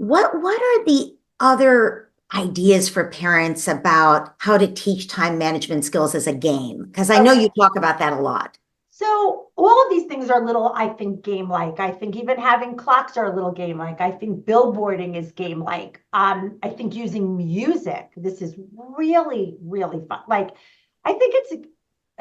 what are the other ideas for parents about how to teach time management skills as a game? Because I know Okay. you talk about that a lot. So all of these things are a little, I think, game-like. I think even having clocks are a little game-like. I think billboarding is game-like. I think using music, this is really, really fun. Like, I think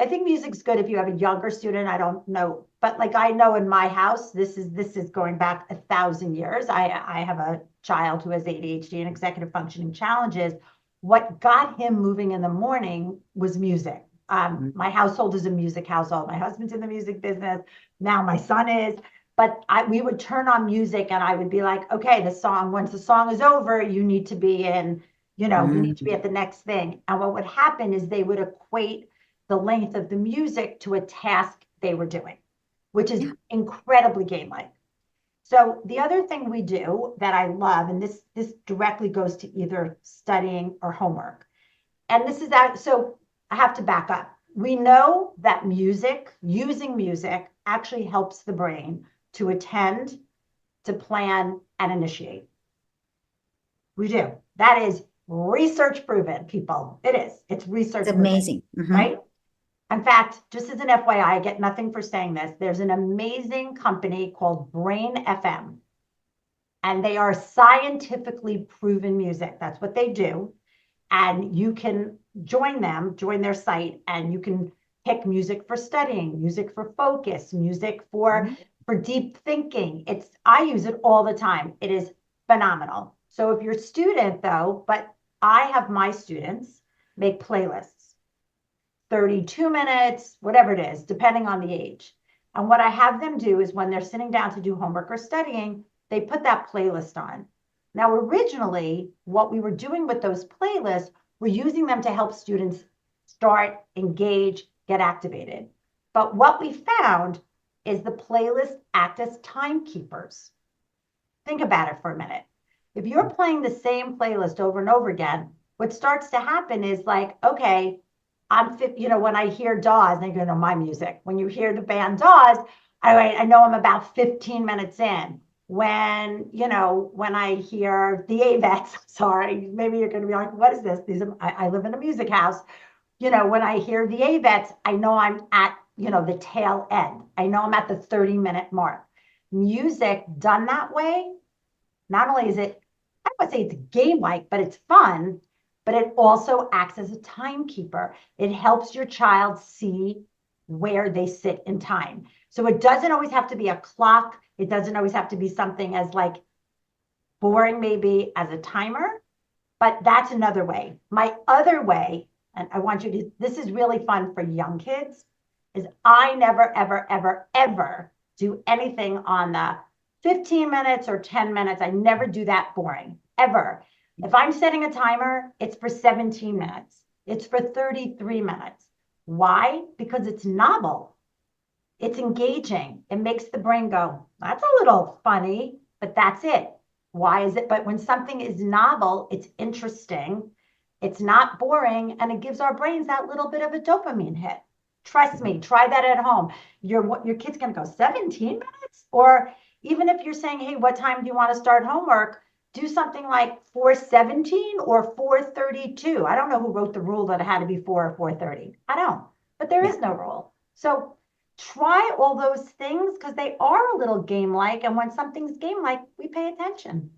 I think music's good if you have a younger student. I don't know, but like I know in my house, this is going back 1,000 years. I have a child who has ADHD and executive functioning challenges. What got him moving in the morning was music. My household is a music household. My husband's in the music business. Now my son is. But we would turn on music and I would be like, okay, the song, once the song is over, you need to be in, you need to be Mm, at the next thing. And what would happen is they would equate the length of the music to a task they were doing, which is yeah. incredibly game-like. So the other thing we do that I love, and this directly goes to either studying or homework, and this is that. So I have to back up. We know that using music actually helps the brain to attend, to plan, and initiate. We do. That is research proven, people. It is. It's It's research proven, amazing. right? In fact, just as an FYI, I get nothing for saying this. There's an amazing company called Brain FM, and they are scientifically proven music. That's what they do. And you can join their site, and you can pick music for studying, music for focus, music Mhm. for deep thinking. I use it all the time. It is phenomenal. So if you're a student though, but I have my students make playlists, 32 minutes, whatever it is, depending on the age. And what I have them do is when they're sitting down to do homework or studying, they put that playlist on. Now, originally, what we were doing with those playlists, we're using them to help students start, engage, get activated. But what we found is the playlists act as timekeepers. Think about it for a minute. If you're playing the same playlist over and over again, what starts to happen is like, okay, when I hear Dawes, they go, no, my music. When you hear the band Dawes, I know I'm about 15 minutes in. When I hear the Avets, sorry, maybe you're going to be like, what is this? I live in a music house. When I hear the Avets, I know I'm at, the tail end. I know I'm at the 30-minute mark. Music done that way, not only is it, I would say it's game-like, but it's fun, but it also acts as a timekeeper. It helps your child see where they sit in time. So it doesn't always have to be a clock. It doesn't always have to be something as like boring, maybe as a timer, but that's another way. My other way, and I want you to, this is really fun for young kids, is I never, ever, ever, ever do anything on the 15 minutes or 10 minutes. I never do that boring, ever. If I'm setting a timer, it's for 17 minutes. It's for 33 minutes. Why? Because it's novel. It's engaging. It makes the brain go, that's a little funny, but that's it. Why is it? But when something is novel, it's interesting, it's not boring, and it gives our brains that little bit of a dopamine hit. Trust me, try that at home. Your kid's going to go 17 minutes? Or even if you're saying, hey, what time do you want to start homework? Do something like 4:17 or 4:32. I don't know who wrote the rule that it had to be 4 or 4:30. I don't, but there Yeah. is no rule. So try all those things because they are a little game-like. And when something's game-like, we pay attention.